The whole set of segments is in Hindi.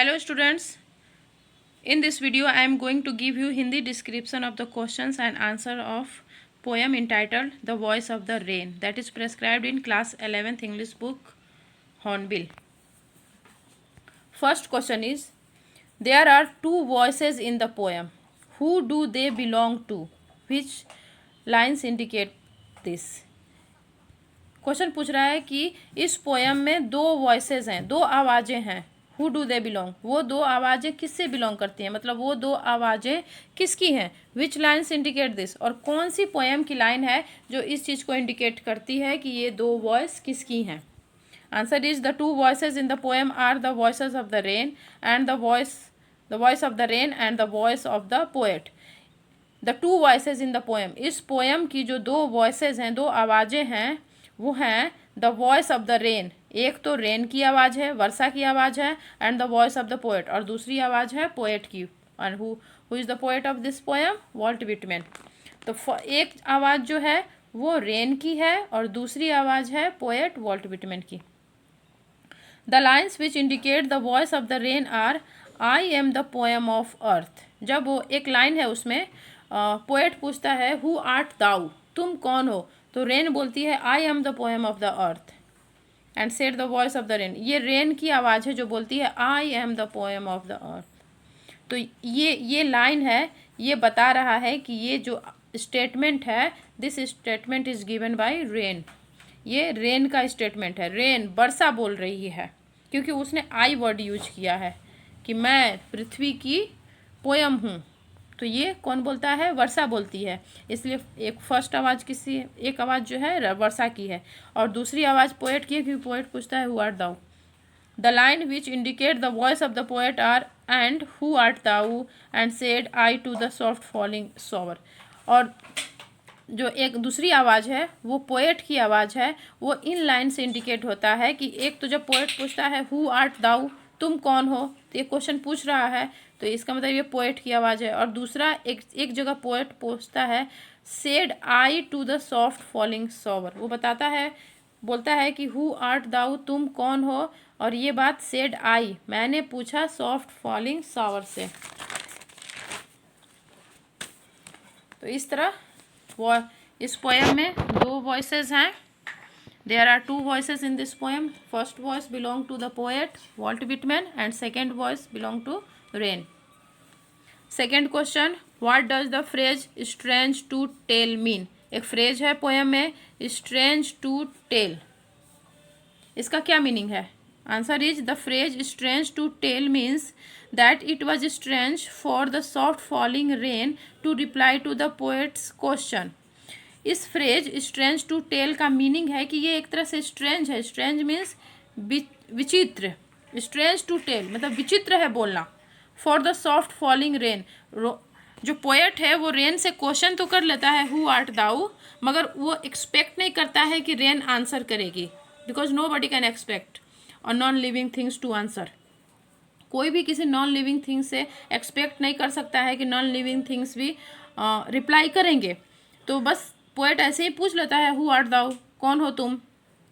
Hello students, in this video I am going to give you Hindi description of the questions and answer of poem entitled The Voice of the Rain, that is prescribed in class 11th English book Hornbill. First question is, there are two voices in the poem. Who do they belong to? Which lines indicate this? Question पूछ रहा है कि इस पोएम में दो वॉइसेस हैं, दो आवाज़ें हैं. हु डू दे बिलोंग, वो दो आवाज़ें किससे बिलोंग करती हैं, मतलब वो दो आवाज़ें किसकी हैं. विच लाइन्स इंडिकेट दिस, और कौन सी पोएम की लाइन है जो इस चीज़ को इंडिकेट करती है कि ये दो वॉइस किसकी हैं. Answer is the two voices in the poem are the voices of the rain and the voice of the rain and the voice of the poet. The two voices in the poem, इस पोएम की जो दो वॉइसेज हैं, दो आवाज़ें हैं, वो हैं the voice of the rain, एक तो रेन की आवाज़ है, वर्षा की आवाज़ है, and the voice of the poet, और दूसरी आवाज़ है पोएट की. And who is the poet of this poem? Walt Whitman. तो एक आवाज़ जो है वो रेन की है और दूसरी आवाज़ है पोएट वॉल्ट विटमैन की. The lines which indicate the voice of the rain are I am the poem of earth. जब वो एक लाइन है उसमें पोएट पूछता है हु आर्ट दाउ, तुम कौन हो, तो रेन बोलती है आई am the poem of the earth. And said the voice of the rain, ये रेन की आवाज़ है जो बोलती है आई am the poem of the अर्थ. तो ये लाइन है, ये बता रहा है कि ये जो स्टेटमेंट है, this statement is given by rain. ये रेन का स्टेटमेंट है. रेन, वर्षा बोल रही है, क्योंकि उसने आई वर्ड यूज किया है कि मैं पृथ्वी की पोएम हूँ. तो ये कौन बोलता है? वर्षा बोलती है. इसलिए एक फर्स्ट आवाज़ किसी, एक आवाज़ जो है वर्षा की है और दूसरी आवाज़ पोएट की है, क्योंकि पोएट पूछता है who art thou. The line which indicate the voice of the poet are and who art thou and said I to the soft falling shower. और जो एक दूसरी आवाज़ है वो पोएट की आवाज़ है. वो इन लाइन से इंडिकेट होता है कि एक तो जब पोएट पूछता है हु आर्ट दाउ, तुम कौन हो, तो ये क्वेश्चन पूछ रहा है, तो इसका मतलब ये पोएट की आवाज़ है. और दूसरा एक जगह पोएट पूछता है said I to the soft falling shower, वो बताता है, बोलता है कि हु आर्ट दाउ, तुम कौन हो, और ये बात सेड आई, मैंने पूछा सॉफ्ट फॉलिंग शॉवर से. तो इस तरह वो इस पोएम में दो वॉइसेस हैं. There are two voices in this poem. First voice belong to the poet Walt Whitman and second voice belong to rain. Second question, what does the phrase strange to tell mean? एक फ्रेज है पोएम में strange to tell. इसका क्या मीनिंग है? Answer is the phrase strange to tell means that it was strange for the soft falling rain to reply to the poet's question. इस फ्रेज स्ट्रेंज टू टेल का मीनिंग है कि ये एक तरह से स्ट्रेंज है. स्ट्रेंज मीन्स विचित्र. स्ट्रेंज टू टेल मतलब विचित्र है बोलना. For the soft falling rain, जो पोएट है वो रेन से क्वेश्चन तो कर लेता है हु आर्ट दाउ, मगर वो एक्सपेक्ट नहीं करता है कि रेन आंसर करेगी, because nobody can expect और non living things to answer. कोई भी किसी नॉन लिविंग थिंग्स से एक्सपेक्ट नहीं कर सकता है कि नॉन लिविंग थिंग्स भी रिप्लाई करेंगे. तो बस पोएट ऐसे ही पूछ लेता है हु आर्ट दाउ, कौन हो तुम,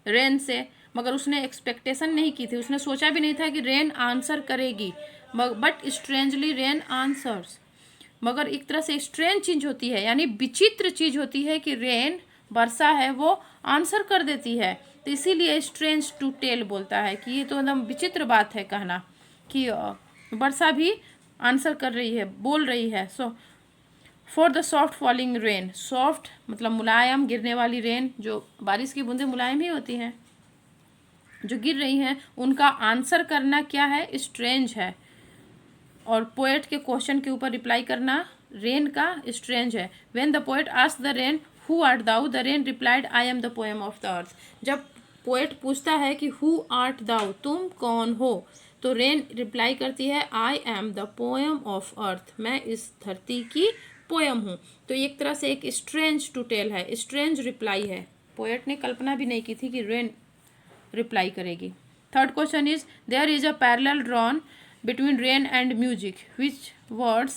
रेन से, मगर उसने एक्सपेक्टेशन नहीं की थी, उसने सोचा भी नहीं था कि रेन आंसर करेगी. But strangely rain answers. मगर एक तरह से स्ट्रेंज चीज़ होती है, यानी विचित्र चीज़ होती है कि रेन, वर्षा है, वो आंसर कर देती है. तो इसीलिए स्ट्रेंज टू टेल बोलता है कि ये तो एकदम विचित्र बात है कहना कि वर्षा भी आंसर कर रही है, बोल रही है. So for the soft falling rain, soft मतलब मुलायम गिरने वाली रेन, जो बारिश की बूंदें मुलायम ही होती हैं, जो गिर रही हैं, उनका आंसर करना क्या है? स्ट्रेंज है. और पोएट के क्वेश्चन के ऊपर रिप्लाई करना रेन का स्ट्रेंज है. When the poet asked the rain who art thou, the rain replied I am the poem of the earth. जब पोएट पूछता है कि हु आर्ट दाउ, तुम कौन हो, तो रेन रिप्लाई करती है आई am the poem of earth, मैं इस धरती की पोएम हूँ. तो एक तरह से एक स्ट्रेंज टू टेल है, स्ट्रेंज रिप्लाई है. पोएट ने कल्पना भी नहीं की थी कि रेन रिप्लाई करेगी. Third question is there is a parallel drawn between rain and music, which words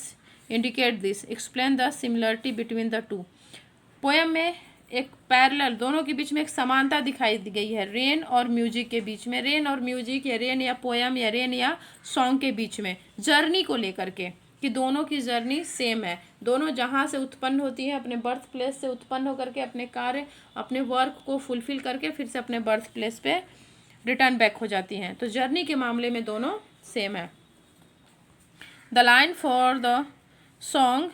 indicate this, explain the similarity between the two. Poem में एक पैरेलल, दोनों के बीच में एक समानता दिखाई गई है रेन और म्यूजिक के बीच में, रेन और म्यूजिक या रेन या पोयम या रेन या सॉन्ग के बीच में जर्नी को लेकर के, कि दोनों की जर्नी सेम है, दोनों जहाँ से उत्पन्न होती है अपने बर्थ प्लेस से उत्पन्न होकर के अपने कार्य अपने वर्क को फुलफिल करके फिर से अपने बर्थ प्लेस पे रिटर्न बैक हो जाती हैं, तो जर्नी के मामले में दोनों सेम है। The line for the song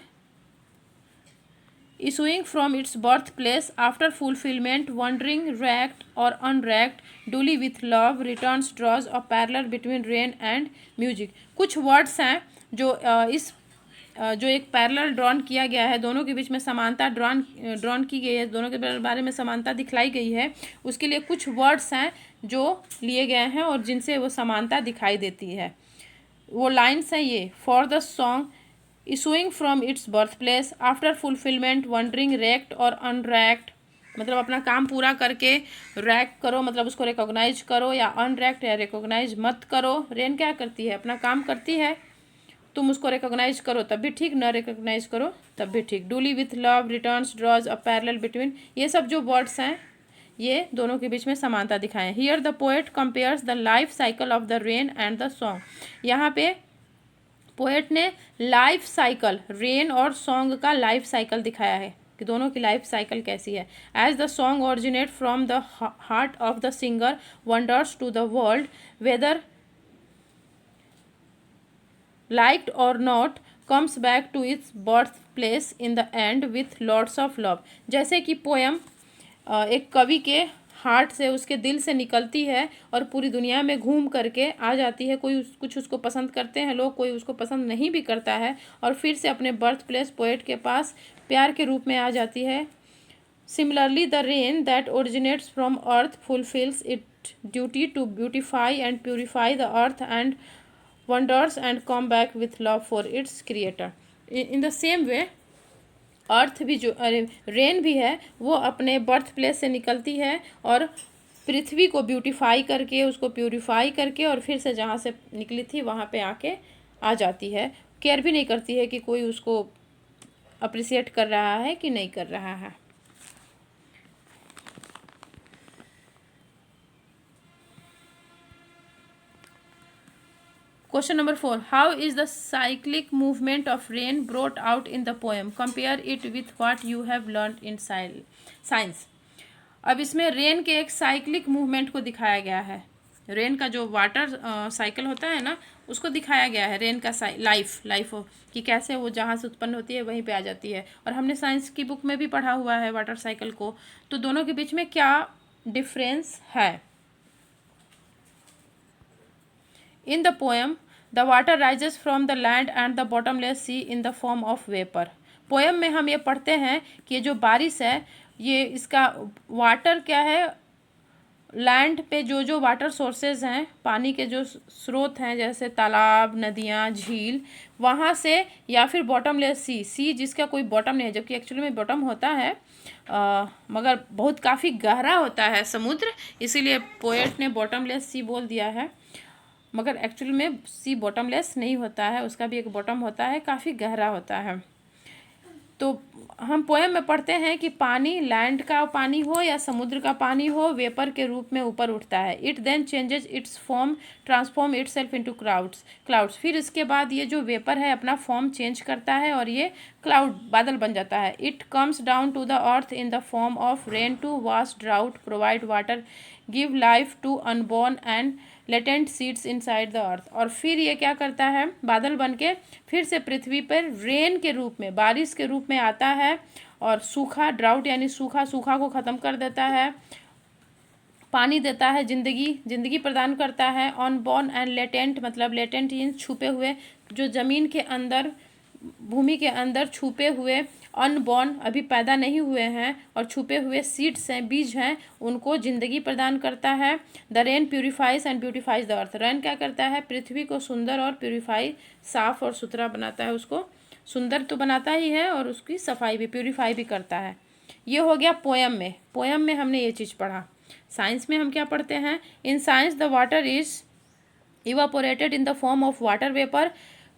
issuing from its birthplace after fulfillment, wandering, racked or unracked, duly with love, returns, draws a parallel between rain and music। कुछ वर्ड्स हैं जो जो एक पैरेलल ड्रॉन किया गया है, दोनों के बीच में समानता ड्रॉन की गई है, दोनों के बारे में समानता दिखलाई गई है, उसके लिए कुछ वर्ड्स हैं जो लिए गए हैं और जिनसे वो समानता दिखाई देती है। वो लाइन्स हैं ये, for the song issuing from its birthplace after fulfillment, wandering, racked और unracked, मतलब अपना काम पूरा करके रैक करो मतलब उसको रिकॉग्नाइज करो, या अनरैक्ड या रिकॉग्नाइज मत करो। रेन क्या करती है, अपना काम करती है, तुम उसको रिकॉग्नाइज करो तब भी ठीक, न रिकॉग्नाइज करो तब भी ठीक। Duly with love, returns, draws a parallel between, ये सब जो वर्ड्स हैं ये दोनों के बीच में समानता दिखाएं। Here the poet compares the life cycle of the rain and the song. यहाँ पे पोएट ने लाइफ साइकिल, रेन और सॉन्ग का लाइफ साइकिल दिखाया है कि दोनों की लाइफ साइकिल कैसी है। As the song originate from the heart of the singer, wonders to the world, whether liked or not, comes back to its birthplace in the end with lots of love। जैसे कि पोयम एक कवि के हार्ट से, उसके दिल से निकलती है और पूरी दुनिया में घूम करके आ जाती है। कोई कुछ उसको पसंद करते हैं लोग, कोई उसको पसंद नहीं भी करता है, और फिर से अपने बर्थ प्लेस पोएट के पास प्यार के रूप में आ जाती है। Similarly the rain that originates from earth fulfills it duty to beautify and purify the earth and wonders and come back with love for its creator। in the same way अर्थ भी जो रेन भी है वो अपने बर्थ प्लेस से निकलती है और पृथ्वी को ब्यूटिफाई करके, उसको प्यूरिफाई करके और फिर से जहाँ से निकली थी वहाँ पे आके आ जाती है। केयर भी नहीं करती है कि कोई उसको अप्रिसिएट कर रहा है कि नहीं कर रहा है। Question number 4. How is the cyclic movement of rain brought out in the poem? Compare it with what you have learned in science। अब इसमें रेन के एक साइक्लिक मूवमेंट को दिखाया गया है। रेन का जो वाटर साइकिल होता है ना, उसको दिखाया गया है। रेन का लाइफ कि कैसे वो जहाँ से उत्पन्न होती है वहीं पे आ जाती है, और हमने साइंस की बुक में भी पढ़ा हुआ है वाटर साइकिल को। तो दोनों के बीच में क्या डिफरेंस है। In the poem, the water rises from the land and the bottomless sea in the form of vapor। Poem में हम ये पढ़ते हैं कि ये जो बारिश है, ये इसका वाटर क्या है, लैंड पे जो जो वाटर सोर्सेज हैं, पानी के जो स्रोत हैं जैसे तालाब, नदियाँ, झील, वहाँ से, या फिर बॉटमलेस सी जिसका कोई बॉटम नहीं है, जबकि एक्चुअली में बॉटम होता है मगर बहुत काफ़ी गहरा होता है समुद्र, इसीलिए पोएट ने बॉटमलेस सी बोल दिया है। मगर एक्चुअल में सी बॉटमलेस नहीं होता है, उसका भी एक बॉटम होता है, काफ़ी गहरा होता है। तो हम पोएम में पढ़ते हैं कि पानी, लैंड का पानी हो या समुद्र का पानी हो, वेपर के रूप में ऊपर उठता है। It then changes its form, transform itself into clouds. फिर इसके बाद ये जो वेपर है अपना फॉर्म चेंज करता है और ये क्लाउड, बादल बन जाता है। It comes down to the earth in the form of rain to wash drought, provide water, give life to unborn and latent seeds inside the earth. और फिर ये क्या करता है, बादल बन के फिर से पृथ्वी पर रेन के रूप में, बारिश के रूप में आता है और सूखा, ड्राउट यानी सूखा को ख़त्म कर देता है, पानी देता है, जिंदगी प्रदान करता है। अनबॉर्न एंड लेटेंट, मतलब लेटेंट इन छुपे हुए, जो ज़मीन के अंदर, भूमि के अंदर छुपे हुए, अनबॉर्न अभी पैदा नहीं हुए हैं, और छुपे हुए सीड्स हैं, बीज हैं, उनको ज़िंदगी प्रदान करता है। The rain purifies and beautifies the earth. Rain क्या करता है, पृथ्वी को सुंदर और प्यूरिफाई, साफ़ और सुथरा बनाता है, उसको सुंदर तो बनाता ही है और उसकी सफाई भी, प्यूरिफाई भी करता है। ये हो गया पोएम में हमने ये चीज़ पढ़ा। साइंस में हम क्या पढ़ते हैं, in science the water is evaporated in the form of water vapour,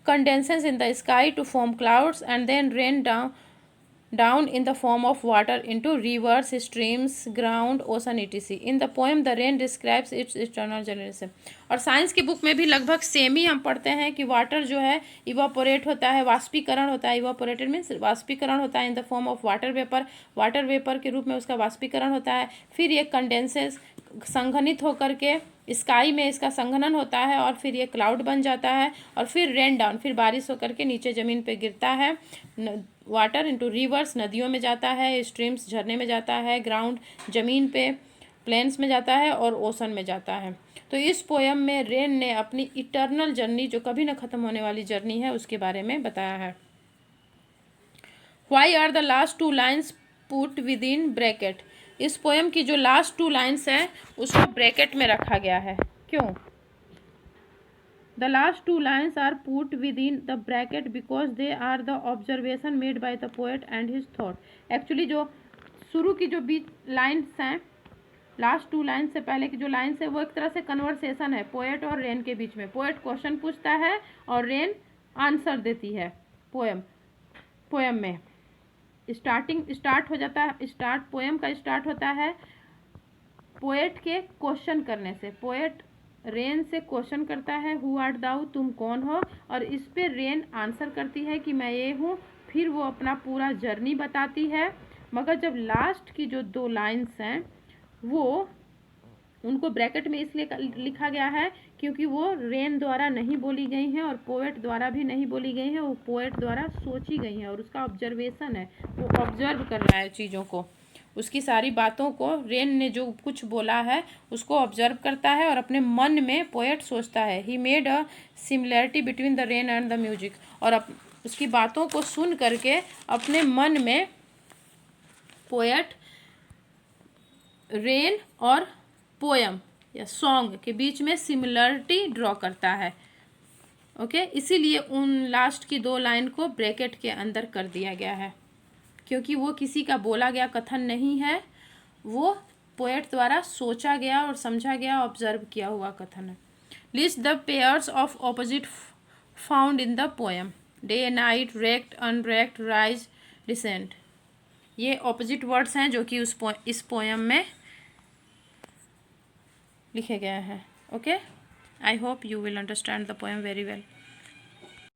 condenses in the sky to form clouds and then rain down down in the form of water into rivers, streams, ground, ocean etc. In the poem the rain describes its eternal generation. और साइंस की बुक में भी लगभग सेम ही हम पढ़ते हैं कि वाटर जो है इवापोरेट होता है, वाष्पीकरण होता है, इवापोरेटेड मीन्स वाष्पीकरण होता है इन the form of water vapour, water vapour के रूप में उसका वाष्पीकरण होता है, फिर ये कंडेंसेस संघनित होकर के स्काई में इसका संघनन होता है और फिर ये क्लाउड बन जाता है और फिर रेन डाउन, फिर बारिश होकर के नीचे ज़मीन पे गिरता है, वाटर इनटू रिवर्स नदियों में जाता है, स्ट्रीम्स झरने में जाता है, ग्राउंड ज़मीन पे प्लेन्स में जाता है और ओशन में जाता है। तो इस पोयम में रेन ने अपनी इटर्नल जर्नी, जो कभी न ख़त्म होने वाली जर्नी है, उसके बारे में बताया है। Why are the last two lines put within bracket? इस पोयम की जो लास्ट टू लाइन्स है उसको ब्रैकेट में रखा गया है, क्यों? The last two lines are put within the bracket because they are the observation made by the poet and his thought. Actually जो शुरू की जो बीच लाइन्स हैं, लास्ट टू लाइन से पहले की जो लाइन्स है वो एक तरह से कन्वर्सेशन है पोएट और रेन के बीच में। पोएट क्वेश्चन पूछता है और रेन आंसर देती है। पोयम में स्टार्ट हो जाता है, पोयम का स्टार्ट होता है पोएट के क्वेश्चन करने से। पोएट रेन से क्वेश्चन करता है, हु आर्ट दाउ, तुम कौन हो, और इस पे रेन आंसर करती है कि मैं ये हूँ। फिर वो अपना पूरा जर्नी बताती है। मगर जब लास्ट की जो दो लाइन्स हैं वो उनको ब्रैकेट में इसलिए लिखा गया है क्योंकि वो रेन द्वारा नहीं बोली गई हैं और पोएट द्वारा भी नहीं बोली गई हैं, वो पोएट द्वारा सोची गई हैं और उसका ऑब्जर्वेशन है, वो ऑब्जर्व कर रहा है चीज़ों को, उसकी सारी बातों को, रेन ने जो कुछ बोला है उसको ऑब्जर्व करता है और अपने मन में पोएट सोचता है। He made a similarity between the rain and the music, और उसकी बातों को सुन करके अपने मन में पोएट रेन और पोयम या सॉन्ग के बीच में सिमिलरिटी ड्रॉ करता है। ओके, इसीलिए उन लास्ट की दो लाइन को ब्रैकेट के अंदर कर दिया गया है, क्योंकि वो किसी का बोला गया कथन नहीं है, वो पोएट द्वारा सोचा गया और समझा गया, ऑब्जर्व किया हुआ कथन है। List the pairs of opposite found in the poem. Day, night, erect, unerect, rise, descent. ये ऑपोजिट वर्ड्स हैं जो कि इस पोयम में लिखे गए हैं। Okay, I hope you will understand the poem very well.